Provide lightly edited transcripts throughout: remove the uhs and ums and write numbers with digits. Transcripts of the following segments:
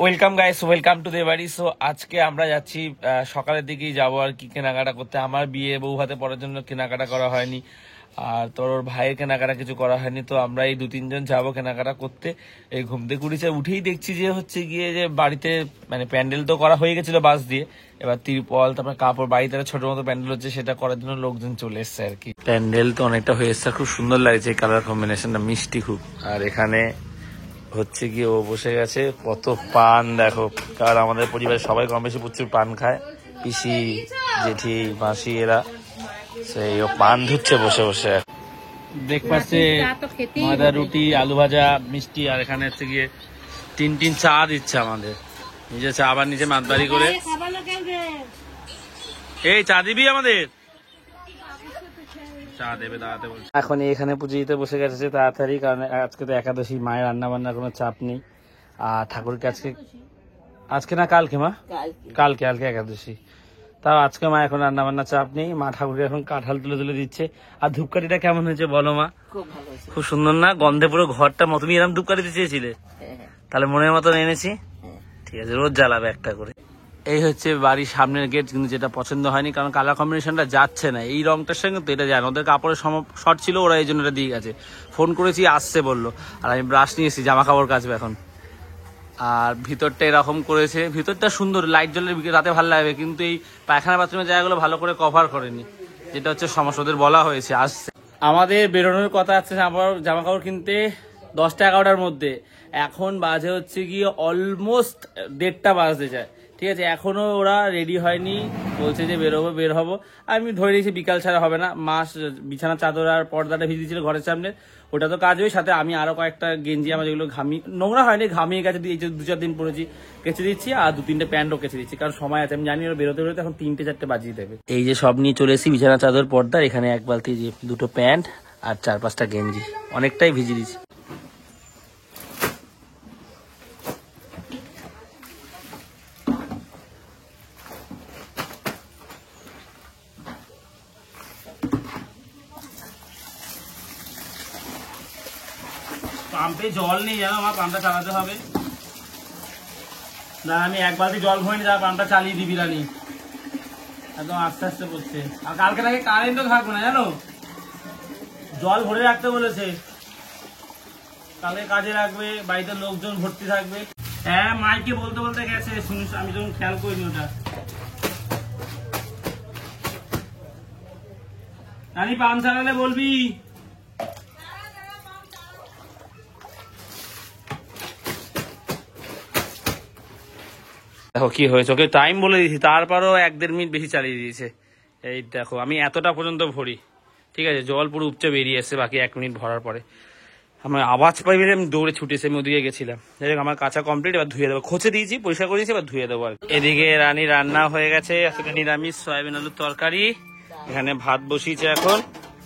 Welcome guys, welcome to দে বাড়ি। So আজকে আমরা যাচ্ছি সকালের দিকেই যাবো আর কি কেনাকাটা করতে। আমার বিয়ে বউ হাতে পড়ার জন্য কেনাকাটা করা হয়নি, আর তোর ওর ভাইয়ের কেনাকাটা কিছু করা হয়নি। তো আমরা এই 2-3 জন যাবো কেনাকাটা করতে। এই ঘুম থেকে উঠেছে, উঠেই দেখছি যে হচ্ছে গিয়ে যে বাড়িতে মানে প্যান্ডেল তো করা হয়ে গেছিল বাস দিয়ে, এবার তিরপল তারপর কাপড় বাড়িতে ছোট মতো প্যান্ডেল হচ্ছে, সেটা করার জন্য লোকজন চলে এসছে আর কি। প্যান্ডেল তো অনেকটা হয়ে এসছে, খুব সুন্দর লাগছে, কালার কম্বিনেশনটা মিষ্টি খুব। আর এখানে হচ্ছে গিয়ে ও বসে গেছে, কত পান দেখো, কারণ আমাদের পরিবারের সবাই কম বেশি প্রচুর পান খায়, পিসি জেঠি মাসি এরা, সেই ও পান ধুচ্ছে বসে বসে। ব্রেকফাস্টে ময়দা রুটি, আলু ভাজা, মিষ্টি, আর এখানে হচ্ছে গিয়ে তিন চা দিচ্ছে আমাদের, নিজে চা আবার নিচে মাতবাড়ি করে। এই চা দিবি আমাদের, চা দেবে দাঁড়াতে বলছে। এখন এখানে পুজো দিতে বসে গেছে তাড়াতাড়ি, কারণ আজকে তো একাদশী, মায়ের রান্না বান্নার কোনো চাপ নেই। আর ঠাকুরকে আজকে না কালকে মা, কালকে একাদশী, তাও আজকে মা এখন রান্না বান্নার চাপ নেই। মা ঠাকুরকে এখন কাঁঠাল তুলে তুলে দিচ্ছে। আর ধূপকাঠিটা কেমন হয়েছে বলো মা? খুব সুন্দর না? গন্ধে পুরো ঘরটা মতো। তুমি এরকম ধূপকাঠিতে চেয়েছিলে, তাহলে মনের মতন এনেছি। ঠিক আছে, রোজ জ্বালাবে একটা করে। এই হচ্ছে বাড়ির সামনের গেট, কিন্তু যেটা পছন্দ হয়নি কারণ কালার কম্বিনেশনটা যাচ্ছে না এই রংটার সঙ্গে, তো এটা যায় না। ওদের কাপড়ের শর্ট ছিল, ওরা এই জন্য এটা দিয়ে গেছে। ফোন করেছি আসছে বললো, আর আমি ব্রাশ নিয়ে এসেছি, জামা কাপড় কাচবে এখন। আর ভিতরটা এরকম করেছে, ভিতরটা সুন্দর, লাইট জ্বলে রাতে ভালো লাগবে, কিন্তু এই পায়খানা বাথরুমের জায়গাগুলো ভালো করে কভার করেনি, যেটা হচ্ছে সমস্যা। ওদের বলা হয়েছে আসছে। আমাদের বেরোনোর কথা আছে আবার জামা কাপড় কিনতে 10টা-11টার মধ্যে, এখন বাজে হচ্ছে গিয়ে অলমোস্ট 1:30 বাজতে যায়। ঠিক আছে, এখনো ওরা রেডি হয়নি, বলছে যে বের হবো। আমি ধরে নিয়েছি বিকাল ছাড়া হবে না। মাস বিছানা চাদর আর পর্দাটা ভিজিয়েছিল ঘরের সামনে, ওটা তো কাজ হয়, সাথে আমি আরো কয়েকটা গেঞ্জি আমার যেগুলো নোংরা হয়নি, ঘামিয়ে গেছে, এই যে 2-4 দিন পরেছি, কেচে দিচ্ছি। আর 2-3টে প্যান্টও কেচে দিচ্ছি, কারণ সময় আছে। আমি জানি ওরা বেরোতে এখন 3-4টে বাজিয়ে দেবে। এই যে সব নিয়ে চলে এসেছি, বিছানা চাদর পর্দা, এখানে এক বালতি, যে 2টো প্যান্ট আর 4-5টা গেঞ্জি, অনেকটাই ভিজিয়ে দিচ্ছি। পাম্পে জল নেই জানো, আমার পাম্পটা চালাতে হবে। না আমি এক বালতি জল ভরিনি, যা পাম্পটা চালিয়ে দিবি রানি, একদম আস্তে আস্তে করছে। আর কালকে নাকি কারেন্টও থাকবে না জানো, জল ভরে রাখতে বলেছে, কালকে কাজে রাখবে, বাড়িতে লোকজন ভর্তি থাকবে। হ্যাঁ মাইকে বলতে বলতে গেছে, শুনিস, আমি যখন খেয়াল করিনি ওটা। রানি পাম্প চালালে বলবি। দেখো কি হয়েছে, ওকে টাইম বলে দিয়েছি, তারপরও 1-1.5 মিনিট বেশি চালিয়ে দিয়েছে। এই দেখো আমি এতটা পর্যন্ত ভরি, ঠিক আছে, জল পুরো উপচে বেরিয়ে এসছে বাকি 1 মিনিট ভরার পরে। আমার আওয়াজ পাই বেরিয়ে আমি দৌড়ে ছুটেছি, আমি ওদিকে গেছিলাম। যাই হোক আমার কাঁচা কমপ্লিট, এবার ধুয়ে দেবো, খোঁচে দিয়েছি, পরিষ্কার করে দিয়েছি, এবার ধুয়ে দেবো আর। এদিকে রানী রান্না হয়ে গেছে, আজকে নিরামিষ সয়াবিন আলুর তরকারি, এখানে ভাত বসিয়েছে এখন।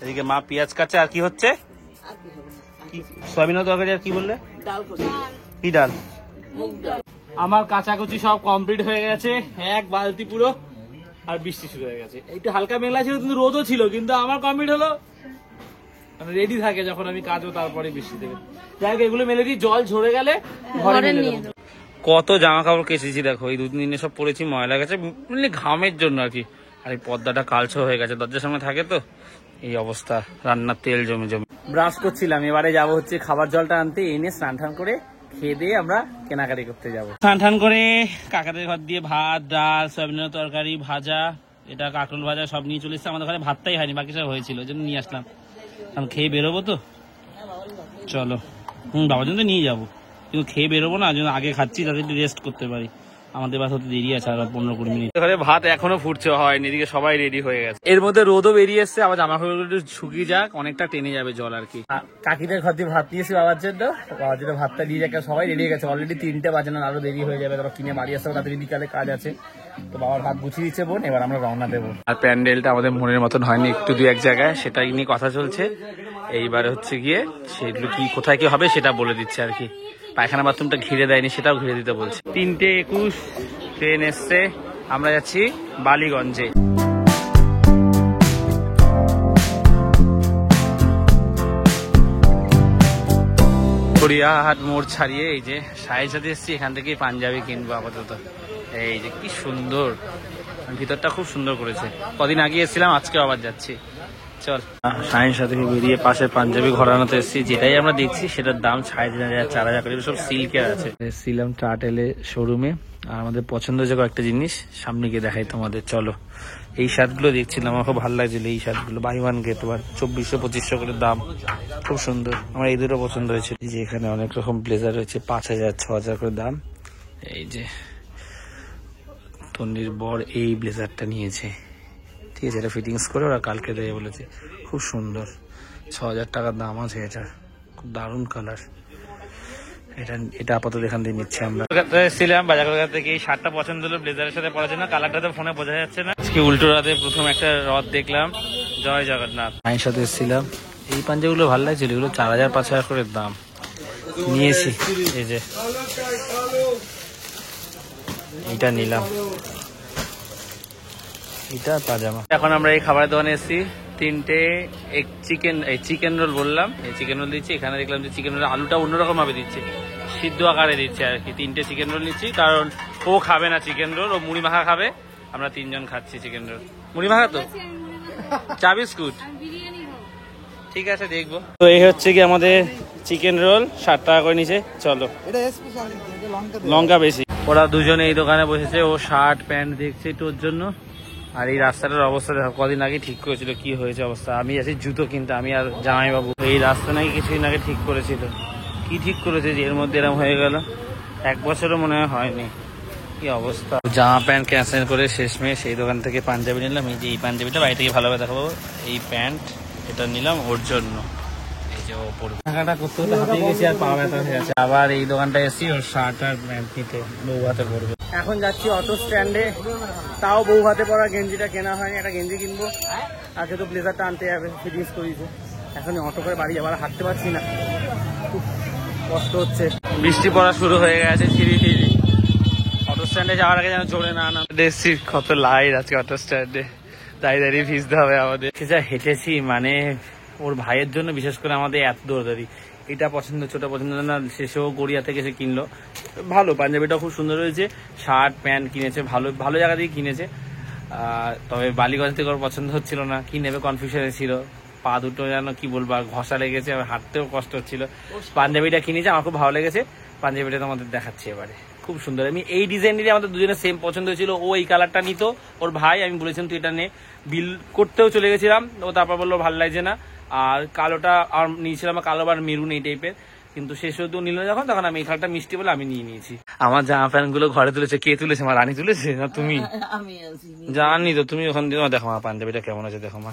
এদিকে মা পেঁয়াজ কাটছে। আর কি হচ্ছে? সয়াবিন আলুর তরকারি। আর কি বললে? কি ডাল? আমার কাচাকুচি সব কমপ্লিট হয়ে গেছে, এক বালতি পুরো। আর বৃষ্টি শুরু হয়ে গেছে, একটু হালকা মেঘলা ছিল কিন্তু রোদও ছিল, কিন্তু আমার কমপ্লিট হলো। মানে রেডি থাকে যখন আমি কাজও, তারপরে বৃষ্টি দেবে। যাই হোক এগুলো মেলে দিই, জল ঝরে গেলে ঘরে নিয়ে দেবো। কত জামা কাপড় কেচেছি দেখো, এই 2-3 দিনে সব পরেছি, ময়লা গেছে ঘামের জন্য আর কি। আর এই পর্দাটা কালচে হয়ে গেছে, দরজার সামনে থাকে তো, এই অবস্থা, রান্নার তেল জমে জমে। ব্রাশ করছিলাম, এবারে যাবো হচ্ছে খাবার জলটা আনতে, এনে স্নান টান করে খেয়ে দিয়ে আমরা কেনাকাটি করতে যাবো। স্নান টান করে কাকাদের ঘর দিয়ে ভাত, ডাল, সয়াবিনের তরকারি, ভাজা, এটা কাঁকরোল ভাজা সব নিয়ে চলে এসছে। আমাদের ঘরে ভাতটাই হয়নি, বাকি সব হয়েছিল, ওই জন্য নিয়ে আসলাম, কারণ খেয়ে বেরোবো তো। চলো, বাবার জন্য নিয়ে যাবো, কিন্তু খেয়ে বেরোবো না, জন্য আগে খাচ্ছি যাতে একটু রেস্ট করতে পারি। আমাদের বাস হতে দেরি আছে, আর 15-20 মিনিট। ঘরে ভাত এখনো ফুটছে হয়নি, এদিকে সবাই রেডি হয়ে গেছে। এর মধ্যে রোদও বেরিয়ে এসছে, আবার জামা কাপড় একটু শুকিয়ে যাক, অনেকটা টেনে যাবে জল আর কি। কাকিদের ঘর দিয়ে ভাত নিয়েছি বাবার জন্য, ভাতটা দিয়ে যাক, সবাই রেডি হয়ে গেছে। অলরেডি 3টে বাজে না, আরো দেরি হয়ে যাবে, তারপর কিনে বাড়ি আসতে হবে, তাদের বিকালে কাজ আছে। তো বাবার ভাত গুছিয়ে দিচ্ছে বোন, এবার আমরা রওনা দেবো। আর প্যান্ডেলটা আমাদের মনের মতন হয়নি, একটু 2-1 জায়গায়, সেটাই নিয়ে কথা চলছে। এইবারে হচ্ছে গিয়ে সেগুলো কি কোথায় কি হবে সেটা বলে দিচ্ছে আর কি। পায়খানা বাথরুমটা ঘিরে দেয়নি, সেটাও ঘিরে দিতে বলছে। 3:21 ট্রেন এসছে, আমরা যাচ্ছি বালিগঞ্জে। গড়িয়াহাট মোড় ছাড়িয়ে এই যে সাহের সাথে এসেছি, এখান থেকে পাঞ্জাবি কিনবো আপাতত। এই যে কি সুন্দর, ভিতরটা খুব সুন্দর করেছে। কদিন আগে এসেছিলাম, আজকে আবার যাচ্ছি। চল সায়েন্স সাথে বেরিয়ে পাশে পাঞ্জাবি ঘোরানোতে এসেছি। যেটাই আমরা দেখছি সেটার দাম 3,500 4,000 করে, সব সিল্কের আছে। এসেছিলাম টার্টেলে শোরুমে, আর আমাদের পছন্দ হয়েছে কয়েকটা জিনিস, সামনে গিয়ে দেখাই তোমাদের। চলো, এই শার্টগুলো দেখছিলাম, আমার খুব ভালো লাগছিল এই শার্টগুলো। বাই ওয়ান গেট ওয়ান, 2400-2500 করে দাম, খুব সুন্দর। আমার এই দুটো পছন্দ হয়েছে। এই যে এখানে অনেক রকম ব্লেজার রয়েছে, 5,000-6,000 করে দাম। এই যে তন্নির বর এই ব্লেজারটা নিয়েছে, ঠিক আছে, এটা ফিটিংস করে ওরা কালকে দেবে বলেছে। খুব সুন্দর, 6,000 টাকার দাম আছে এটা, খুব দারুণ কালার। এটা আপাতত এখান থেকে নিচ্ছি আমরা। ছিলাম বাজার কলকাতা থেকে, এই শার্টটা পছন্দ হলো, ব্লেজারের সাথে পরার জন্য। কালারটা তো ফোনে বোঝা যাচ্ছে না। আজকে উল্টো রাতে প্রথম একটা রথ দেখলাম, জয় জগন্নাথ। মায়ের সাথে এসেছিলাম, এই পাঞ্জাবিগুলো ভালো লাগছিল, এগুলো 4,000-5,000 করে দাম নিয়েছি। এই যে এইটা নিলাম, এটা পাজামা। এখন আমরা এই খাবারের দোকানে এসেছি, 3টে চিকেন রোল বললাম, এই চিকেন রোল দিচ্ছি। এখানে দেখলাম যে চিকেন রোল আলুটা অন্যরকম ভাবে দিচ্ছে, সিদ্ধ আকারে দিচ্ছে আর কি। 3টে চিকেন রোল নিচ্ছি, কারণ ও খাবে না চিকেন রোল, ও মুড়ি মাখা খাবে। আমরা 3 জন খাচ্ছি চিকেন রোল। মুড়ি মাখা তো চা বিস্কুট, ঠিক আছে দেখবো। তো এই হচ্ছে কি আমাদের চিকেন রোল, 60 টাকা করে নিচে। চলো, লঙ্কা বেশি। ওরা দুজনে এই দোকানে বসেছে, ও শার্ট প্যান্ট দেখছে তোর জন্য। আর এই রাস্তাটার অবস্থা দেখো, কদিন আগে ঠিক করেছিল, কি হয়েছে অবস্থা। আমি আছি জুতো কিনতে, আমি আর জামাইবাবু। এই রাস্তা নাকি কিছুদিন আগে ঠিক করেছিল, কি ঠিক করেছে যে এর মধ্যে এরকম হয়ে গেল, 1 বছরও মনে হয়নি। কি অবস্থা। জামা প্যান্ট ক্যান্সেল করে শেষমেশ এই দোকান থেকে পাঞ্জাবি নিলাম। এই যে এই পাঞ্জাবিটা বাড়ি থেকে ভালোভাবে দেখাবো, এই প্যান্ট এটা নিলাম ওর জন্য। এই যে ও পড়বে, টাকাটা করতে হতে হাতে গেছি আর পা ব্যথা হয়ে গেছে। আবার এই দোকানটা এসেছি ওর শার্ট আর প্যান্ট নিতে, বউ হাতে পড়বে। এখন যাচ্ছি অটো স্ট্যান্ডে, তাও বউ হাতে পড়া গেঞ্জিটা কেনা হয়নি, একটা গেঞ্জি কিনবো। আজকে তো ব্লেজারটা আনতে যাবে, ফিটিংস করেছে। এখন অটো করে বাড়ি যাবার, হাঁটতে পারছি না, খুব কষ্ট হচ্ছে। বৃষ্টি পড়া শুরু হয়ে গেছে, ফিরি অটো স্ট্যান্ডে যাওয়ার আগে যেন চলে না দেখছি কত লাইট আজকে অটো স্ট্যান্ডে, দাঁড়িয়ে ভিজতে হবে আমাদের। যা হেঁটেছি, মানে ওর ভাইয়ের জন্য বিশেষ করে আমাদের এত দৌড়াদৌড়ি। এটা পছন্দ, ছোটা পছন্দ না, শেষেও গড়িয়া থেকে সে কিনলো। ভালো, পাঞ্জাবিটা খুব সুন্দর হয়েছে। শার্ট প্যান্ট কিনেছে, ভালো ভালো জায়গা থেকে কিনেছে। তবে বালিগঞ্জ থেকে ওর পছন্দ হচ্ছিল না, কি নেবে কনফিউশনে ছিল। পা দুটো যেন কি বলবো, ঘষা লেগেছে, হাঁটতেও কষ্ট হচ্ছিল। পাঞ্জাবিটা কিনেছে, আমার খুব ভালো লেগেছে। পাঞ্জাবিটা তো আমাদের দেখাচ্ছি এবারে, খুব সুন্দর। আমি এই ডিজাইনেরই আমাদের দুজনের সেম পছন্দ হয়েছিল। ও এই কালারটা নিত, ওর ভাই, আমি বলেছিলাম তুই এটা নে। বিল করতেও চলে গেছিলাম, ও তারপর বললো ভালো লাগছে না। আর কালোটা আর নিয়েছিলাম, কালো আর মেরুন এই টাইপের, কিন্তু শেষ তো নিল যখন, তখন আমি এই কালারটা মিষ্টি বলে আমি নিয়ে নিয়েছি। আমার জামা প্যান্ট গুলো ঘরে তুলেছে, কে তুলেছে? আমার রানী তুলেছে না তুমি? জানি তো তুমি ওখান দিয়ে। দেখো মা পাঞ্জাবিটা কেমন আছে, দেখো মা,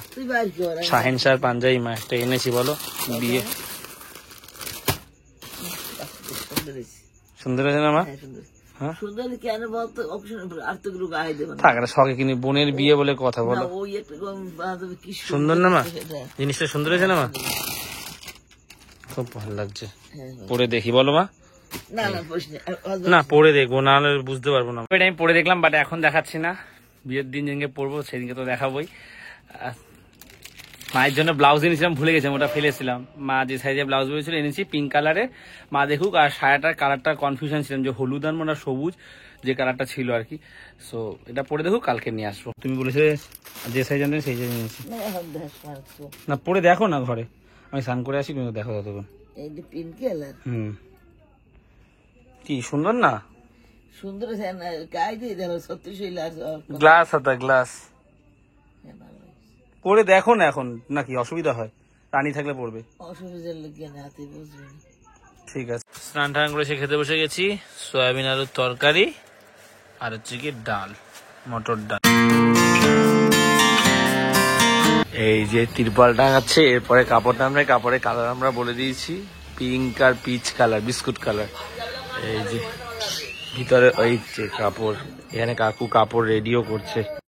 শাহিন শাহ পাঞ্জাবি মা একটা এনেছি, বলো বিয়ে সুন্দর হয়েছে না মা? শখে কিনি, বোনের বিয়ে বলে কথা বলো। সুন্দর না মা? জিনিসটা সুন্দর হয়েছে না মা? খুব ভালো লাগছে, পরে দেখি বলো মা। না পরে দেখবো, না বুঝতে পারবো না। এটা আমি পরে দেখলাম, বাট এখন দেখাচ্ছি না। বিয়ের দিন যেদিনকে পরবো সেদিনকে তো দেখাবোই। মায়ের জন্য ব্লাউজ এনেছিলাম, ভুলে গেছিলাম, ওটা ফেলেছিলাম। মা যে সাইজে ব্লাউজ বলেছিল এনেছি, পিঙ্ক কালারের। মা দেখুক। আর শাড়িটার কালারটা কনফিউশন ছিলাম যে হলুদ আর মনে সবুজ যে কালারটা ছিল আর কি। সো এটা পরে দেখুক, কালকে নিয়ে আসবো। তুমি বলেছিলে যে সাইজ আনতে, সেই সাইজ নিয়েছি। না পরে দেখো না ঘরে, আমি স্নান করে আসি, তুমি দেখো ততক্ষণ। কি সুন্দর না? সুন্দর গ্লাস হাতা গ্লাস পরে দেখো না এখন, নাকি অসুবিধা হয়? রানী থাকলে পড়বে, ঠিক আছে। স্নান টান করে সে খেতে বসে গেছি। সয়াবিন আলুর তরকারি আর হচ্ছে কি ডাল, মটর ডাল। এই যে তিরপাল টাঙাচ্ছে, এরপরে কাপড় টানবে। কাপড়ের কালার আমরা বলে দিয়েছি, পিঙ্ক আর পিচ কালার, বিস্কুট কালার। এই যে ভিতরে ওই যে কাপড়, এখানে কাকু কাপড় রেডিও করছে।